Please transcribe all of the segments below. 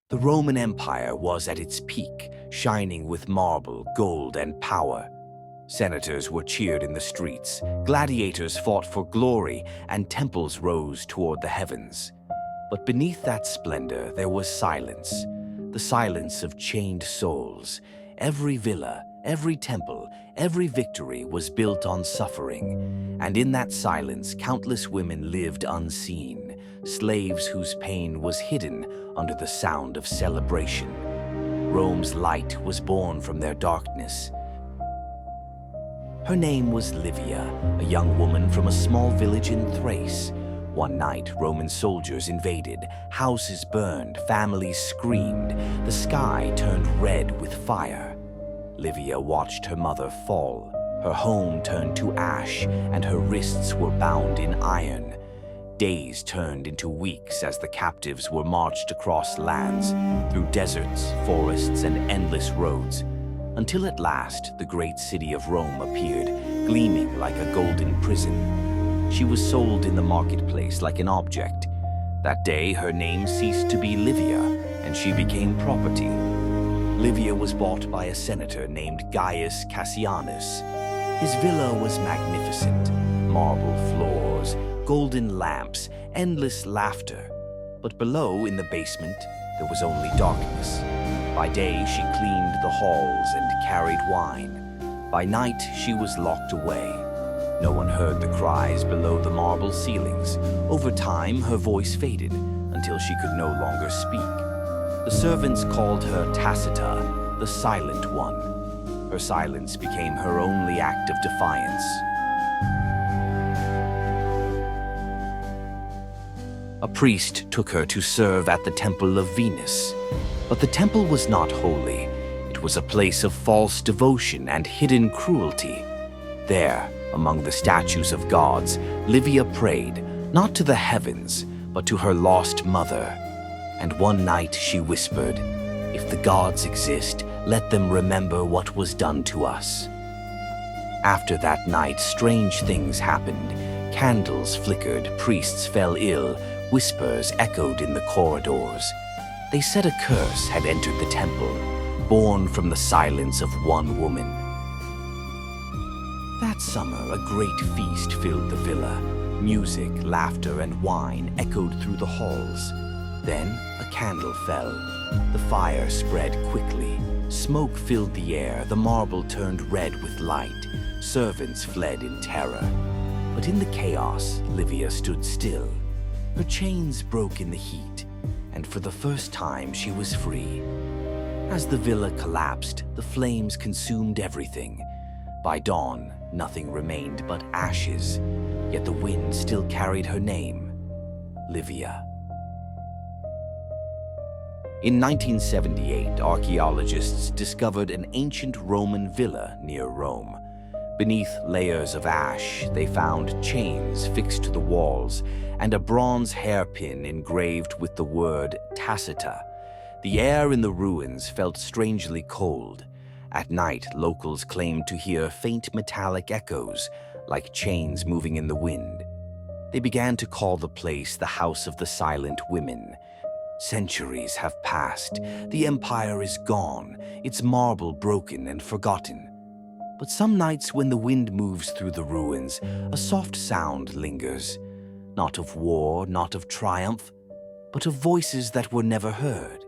The Roman Empire was at its peak, shining with marble, gold, and power. Senators were cheered in the streets, gladiators fought for glory, and temples rose toward the heavens. But beneath that splendor there was silence, the silence of chained souls. Every villa, every temple, every victory was built on suffering, and in that silence countless women lived unseen, slaves whose pain was hidden under the sound of celebration. Rome's light was born from their darkness. Her name was Livia, a young woman from a small village in Thrace. One night, Roman soldiers invaded, houses burned, families screamed, the sky turned red with fire. Livia watched her mother fall. Her home turned to ash, and her wrists were bound in iron. Days turned into weeks as the captives were marched across lands, through deserts, forests, and endless roads, until at last the great city of Rome appeared, gleaming like a golden prison. She was sold in the marketplace like an object. That day, her name ceased to be Livia, and she became property. Livia was bought by a senator named Gaius Cassianus. His villa was magnificent, marble floors, golden lamps, endless laughter. But below, in the basement, there was only darkness. By day, she cleaned the halls and carried wine. By night, she was locked away. No one heard the cries below the marble ceilings. Over time, her voice faded until she could no longer speak. The servants called her Tacita, the Silent One. Her silence became her only act of defiance. A priest took her to serve at the temple of Venus. But the temple was not holy. It was a place of false devotion and hidden cruelty. There, among the statues of gods, Livia prayed, not to the heavens, but to her lost mother. And one night she whispered, "If the gods exist, let them remember what was done to us." After that night, strange things happened. Candles flickered, priests fell ill, whispers echoed in the corridors. They said a curse had entered the temple, born from the silence of one woman. That summer, a great feast filled the villa. Music, laughter, and wine echoed through the halls. Then a candle fell. The fire spread quickly. Smoke filled the air. The marble turned red with light. Servants fled in terror. But in the chaos, Livia stood still. Her chains broke in the heat, and for the first time she was free. As the villa collapsed, the flames consumed everything. By dawn, nothing remained but ashes, yet the wind still carried her name, Livia. In 1978, archaeologists discovered an ancient Roman villa near Rome. Beneath layers of ash, they found chains fixed to the walls and a bronze hairpin engraved with the word Tacita. The air in the ruins felt strangely cold. At night, locals claimed to hear faint metallic echoes, like chains moving in the wind. They began to call the place the House of the Silent Women. Centuries have passed. The empire is gone, its marble broken and forgotten. But some nights when the wind moves through the ruins, a soft sound lingers. Not of war, not of triumph, but of voices that were never heard.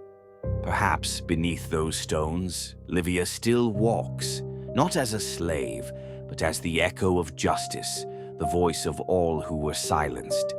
Perhaps beneath those stones, Livia still walks, not as a slave, but as the echo of justice, the voice of all who were silenced.